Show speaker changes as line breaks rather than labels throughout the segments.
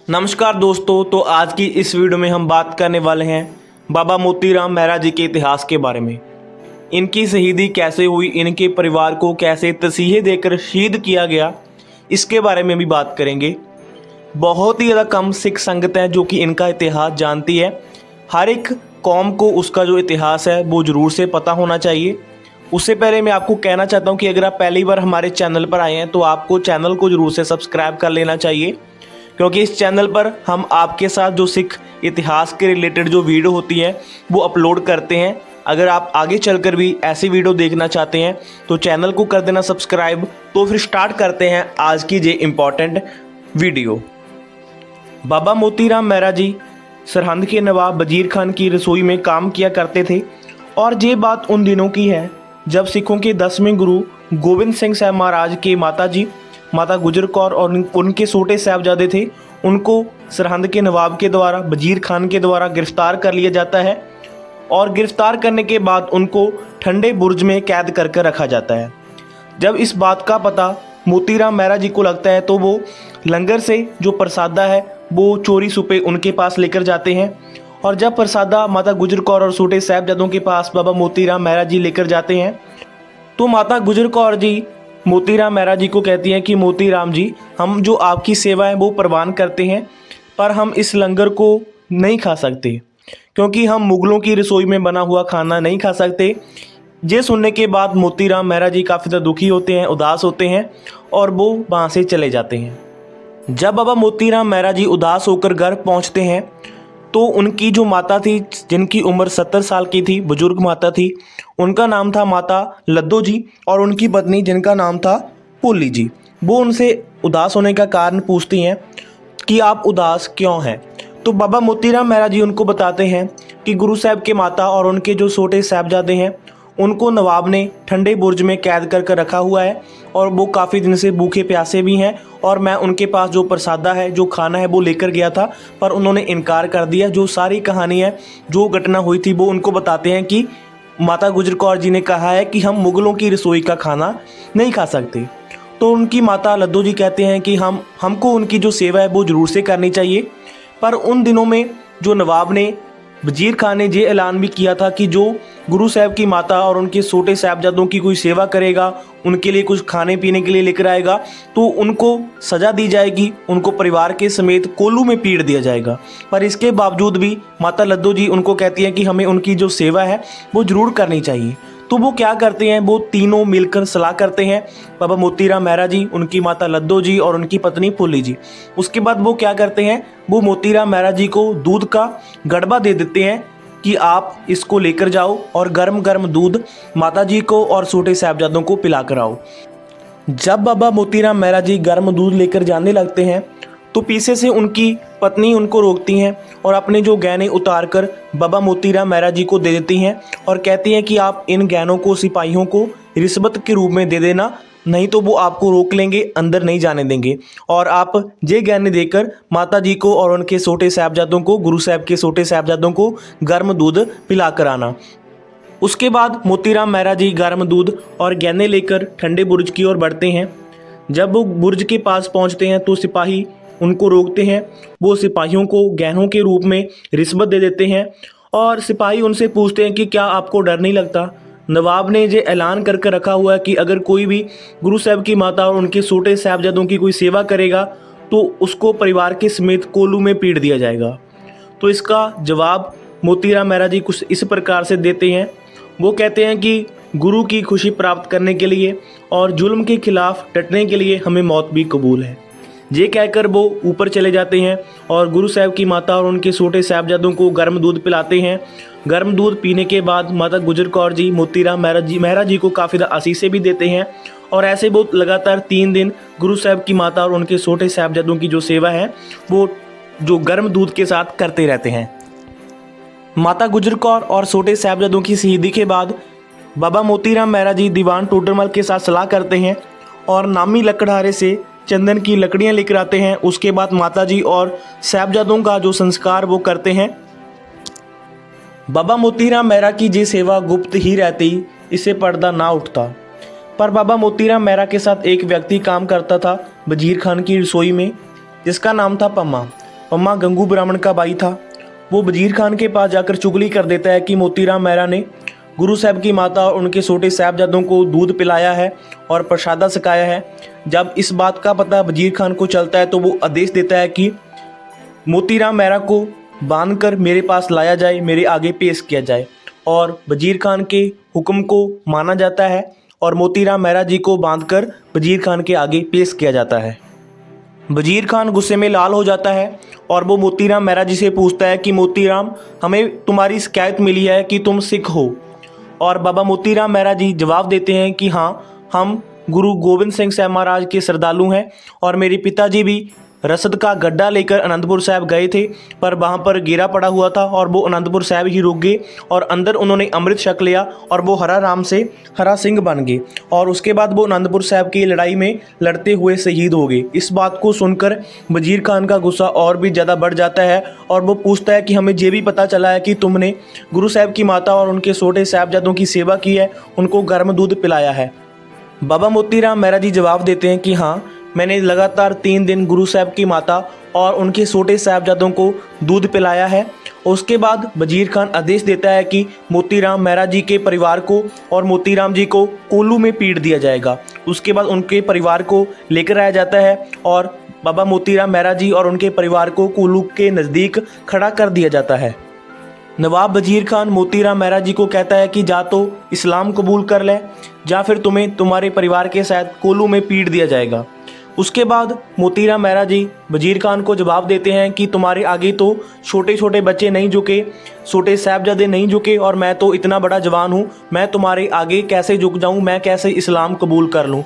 नमस्कार दोस्तों। तो आज की इस वीडियो में हम बात करने वाले हैं बाबा मोतीराम मेहरा जी के इतिहास के बारे में। इनकी शहीदी कैसे हुई, इनके परिवार को कैसे तसीहे देकर शहीद किया गया, इसके बारे में भी बात करेंगे। बहुत ही ज़्यादा कम सिख संगत है जो कि इनका इतिहास जानती है। हर एक कौम को उसका जो इतिहास है वो ज़रूर से पता होना चाहिए। उससे पहले मैं आपको कहना चाहता हूँ कि अगर आप पहली बार हमारे चैनल पर आए हैं तो आपको चैनल को ज़रूर से सब्सक्राइब कर लेना चाहिए, क्योंकि इस चैनल पर हम आपके साथ जो सिख इतिहास के रिलेटेड जो वीडियो होती हैं वो अपलोड करते हैं। अगर आप आगे चलकर भी ऐसी वीडियो देखना चाहते हैं तो चैनल को कर देना सब्सक्राइब। तो फिर स्टार्ट करते हैं आज की ये इम्पॉर्टेंट वीडियो। बाबा मोतीराम मेहरा जी सरहंद के नवाब वजीर खान की रसोई में काम किया करते थे, और ये बात उन दिनों की है जब सिखों के 10वें गुरु गोविंद सिंह साहब महाराज के माता गुजर कौर और उनके छोटे साहबजादे थे, उनको सरहंद के नवाब के द्वारा वजीर खान के द्वारा गिरफ्तार कर लिया जाता है। और गिरफ्तार करने के बाद उनको ठंडे बुर्ज में कैद करके रखा जाता है। जब इस बात का पता मोतीराम मेहरा जी को लगता है तो वो लंगर से जो प्रसादा है वो चोरी छुपे उनके पास लेकर जाते हैं। और जब प्रसादा माता गुजर कौर और छोटे साहबजादों के पास बाबा मोतीराम मेहरा जी लेकर जाते हैं तो माता गुजर कौर जी मोतीराम मेहरा जी को कहती हैं कि मोतीराम जी, हम जो आपकी सेवा है वो प्रवान करते हैं, पर हम इस लंगर को नहीं खा सकते क्योंकि हम मुगलों की रसोई में बना हुआ खाना नहीं खा सकते। ये सुनने के बाद मोतीराम मेहरा जी काफ़ी ज़्यादा दुखी होते हैं, उदास होते हैं और वो वहाँ से चले जाते हैं। जब बाबा मोतीराम मेहरा जी उदास होकर घर पहुँचते हैं तो उनकी जो माता थी, जिनकी उम्र 70 साल की थी, बुजुर्ग माता थी, उनका नाम था माता लद्दो जी, और उनकी पत्नी जिनका नाम था पोली जी, वो उनसे उदास होने का कारण पूछती हैं कि आप उदास क्यों हैं। तो बाबा मोतीराम मेहरा जी उनको बताते हैं कि गुरु साहब के माता और उनके जो छोटे साहबजादे हैं उनको नवाब ने ठंडे बुर्ज में कैद कर रखा हुआ है और वो काफ़ी दिन से भूखे प्यासे भी हैं, और मैं उनके पास जो प्रसादा है, जो खाना है वो लेकर गया था, पर उन्होंने इनकार कर दिया। जो सारी कहानी है, जो घटना हुई थी, वो उनको बताते हैं कि माता गुजर कौर जी ने कहा है कि हम मुगलों की रसोई का खाना नहीं खा सकते। तो उनकी माता लद्दू जी कहते हैं कि हमको उनकी जो सेवा है वो ज़रूर से करनी चाहिए। पर उन दिनों में जो नवाब ने, वजीर खान ने ये ऐलान भी किया था कि जो गुरु साहब की माता और उनके छोटे साहबजादों की कोई सेवा करेगा, उनके लिए कुछ खाने पीने के लिए लेकर आएगा तो उनको सज़ा दी जाएगी, उनको परिवार के समेत कोल्लू में पीट दिया जाएगा। पर इसके बावजूद भी माता लद्दू जी उनको कहती हैं कि हमें उनकी जो सेवा है वो ज़रूर करनी चाहिए। तो वो क्या करते हैं, वो तीनों मिलकर सलाह करते हैं, बाबा मोतीराम मेहरा जी, उनकी माता लद्दो जी और उनकी पत्नी फूली जी। उसके बाद वो क्या करते हैं, वो मोतीराम मेहरा जी को दूध का गड़बा दे देते हैं कि आप इसको लेकर जाओ और गर्म गर्म दूध माता जी को और छोटे साहबजादों को पिला कर आओ। जब बाबा मोतीराम मेहरा जी गर्म दूध लेकर जाने लगते हैं तो पीछे से उनकी पत्नी उनको रोकती हैं और अपने जो गहने उतार कर बाबा मोतीराम मेहरा जी को दे देती हैं और कहती हैं कि आप इन गहनों को सिपाहियों को रिश्वत के रूप में दे देना, नहीं तो वो आपको रोक लेंगे, अंदर नहीं जाने देंगे। और आप ये गहने देकर माता जी को और उनके छोटे साहबजादों को, गुरु साहब के छोटे साहबजादों को गर्म दूध पिला कर आना। उसके बाद मोतीराम मेहरा जी गर्म दूध और गहने लेकर ठंडे बुर्ज की ओर बढ़ते हैं। जब वो बुर्ज के पास पहुंचते हैं तो सिपाही उनको रोकते हैं। वो सिपाहियों को गहनों के रूप में रिश्वत दे देते हैं और सिपाही उनसे पूछते हैं कि क्या आपको डर नहीं लगता। नवाब ने ये ऐलान करके रखा हुआ है कि अगर कोई भी गुरु साहब की माता और उनके छोटे साहबजादों की कोई सेवा करेगा तो उसको परिवार के समेत कोल्लू में पीट दिया जाएगा। तो इसका जवाब मोतीराम मेहरा जी कुछ इस प्रकार से देते हैं। वो कहते हैं कि गुरु की खुशी प्राप्त करने के लिए और जुल्म के खिलाफ डटने के लिए हमें मौत भी कबूल है। ये कहकर वो ऊपर चले जाते हैं और गुरु साहब की माता और उनके छोटे साहबजादों को गर्म दूध पिलाते हैं। गर्म दूध पीने के बाद माता गुजर कौर जी मोतीराम मेहरा जी को काफ़ी आशीषें भी देते हैं। और ऐसे वो लगातार 3 दिन गुरु साहब की माता और उनके छोटे साहबजादों की जो सेवा है वो जो गर्म दूध के साथ करते रहते हैं। माता गुजर कौर और छोटे साहबजादों की शहीदी के बाद बाबा मोतीराम मेहरा जी दीवान टोडरमल के साथ सलाह करते हैं और नामी लकड़हारे से चंदन की लकड़ियां लेकर आते हैं। उसके बाद माता जी और साहबजादों का जो संस्कार वो करते हैं। बाबा मोतीराम मेहरा की जी सेवा गुप्त ही रहती, इससे पर्दा ना उठता। पर बाबा मोतीराम मेहरा के साथ एक व्यक्ति काम करता था वजीर खान की रसोई में, जिसका नाम था पम्मा। पम्मा गंगू ब्राह्मण का भाई था। वो वजीर खान के पास जाकर चुगली कर देता है कि मोतीराम मेहरा ने गुरु साहब की माता और उनके छोटे साहबजादों को दूध पिलाया है और प्रसादा सिखाया है। जब इस बात का पता वजीर खान को चलता है तो वो आदेश देता है कि मोतीराम मेहरा को बांधकर मेरे पास लाया जाए, मेरे आगे पेश किया जाए। और वजीर खान के हुक्म को माना जाता है और मोतीराम मेहरा जी को बांधकर वजीर खान के आगे पेश किया जाता है। वजीर खान गुस्से में लाल हो जाता है और वो मोतीराम मेहरा जी से पूछता है कि मोतीराम, हमें तुम्हारी शिकायत मिली है कि तुम सिख हो। और बाबा मोतीराम मेहरा जी जवाब देते हैं कि हाँ, हम गुरु गोबिंद सिंह साहब महाराज के श्रद्धालु हैं और मेरे पिताजी भी रसद का गड्ढा लेकर आनंदपुर साहब गए थे, पर वहाँ पर घेरा पड़ा हुआ था और वो आनंदपुर साहब ही रुक गए और अंदर उन्होंने अमृत छक लिया और वो हरा राम से हरा सिंह बन गए और उसके बाद वो आनंदपुर साहब की लड़ाई में लड़ते हुए शहीद हो गए। इस बात को सुनकर वजीर खान का गुस्सा और भी ज़्यादा बढ़ जाता है और वो पूछता है कि हमें ये भी पता चला है कि तुमने गुरु साहब की माता और उनके छोटे साहबजादों की सेवा की है, उनको गर्म दूध पिलाया है। बाबा मोतीराम मेहरा जी जवाब देते हैं कि हाँ, मैंने लगातार 3 दिन गुरु साहब की माता और उनके छोटे साहबजादों को दूध पिलाया है। उसके बाद वजीर खान आदेश देता है कि मोतीराम मेहरा जी के परिवार को और मोतीराम जी को कोल्लू में पीट दिया जाएगा। उसके बाद उनके परिवार को लेकर आया जाता है और बाबा मोतीराम मेहरा जी और उनके परिवार को कोल्लू के नज़दीक खड़ा कर दिया जाता है। नवाब वजीर खान मोतीराम मेहरा जी को कहता है कि जा तो इस्लाम कबूल कर ले, या फिर तुम्हें तुम्हारे परिवार के साथ कोल्लू में पीट दिया जाएगा। उसके बाद मोतीराम मेहरा जी वजीर खान को जवाब देते हैं कि तुम्हारे आगे तो छोटे छोटे बच्चे नहीं झुके, छोटे साहबजादे नहीं झुके और मैं तो इतना बड़ा जवान हूँ, मैं तुम्हारे आगे कैसे झुक जाऊँ, मैं कैसे इस्लाम कबूल कर लूँ।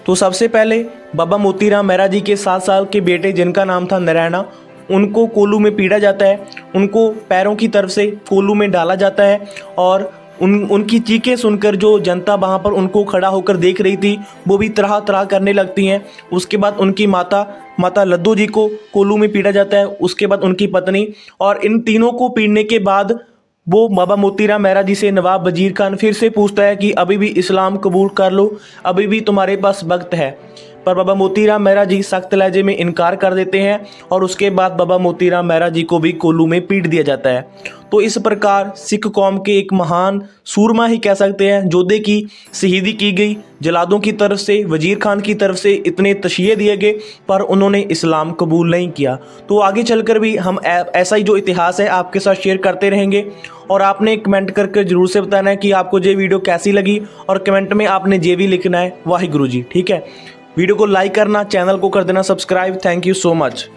तो सबसे पहले बाबा मोतीराम मेहरा जी के 7 साल के बेटे जिनका नाम था नारायणा, उनको कोल्लू में पीटा जाता है, उनको पैरों की तरफ से कोल्लू में डाला जाता है और उनकी चीखें सुनकर जो जनता वहाँ पर उनको खड़ा होकर देख रही थी वो भी तरह तरह करने लगती हैं। उसके बाद उनकी माता लद्दू जी को कोल्लू में पीटा जाता है, उसके बाद उनकी पत्नी, और इन तीनों को पीटने के बाद वो बाबा मोतीराम मेहरा जी से नवाब वजीर खान फिर से पूछता है कि अभी भी इस्लाम कबूल कर लो, अभी भी तुम्हारे पास वक्त है। पर बाबा मोतीराम मेहरा जी सख्त लहजे में इनकार कर देते हैं और उसके बाद बाबा मोतीराम मेहरा जी को भी कोल्लू में पीट दिया जाता है। तो इस प्रकार सिख कौम के एक महान सूरमा ही कह सकते हैं योद्धे की शहीदी की गई। जलादों की तरफ से, वजीर खान की तरफ से इतने तशिये दिए गए पर उन्होंने इस्लाम कबूल नहीं किया। तो आगे चलकर भी हम ऐसा ही जो इतिहास है आपके साथ शेयर करते रहेंगे और आपने कमेंट करके ज़रूर से बताना है कि आपको ये वीडियो कैसी लगी और कमेंट में आपने ये भी लिखना है वाहिगुरु जी। ठीक है, वीडियो को लाइक करना, चैनल को कर देना subscribe. Thank you so much.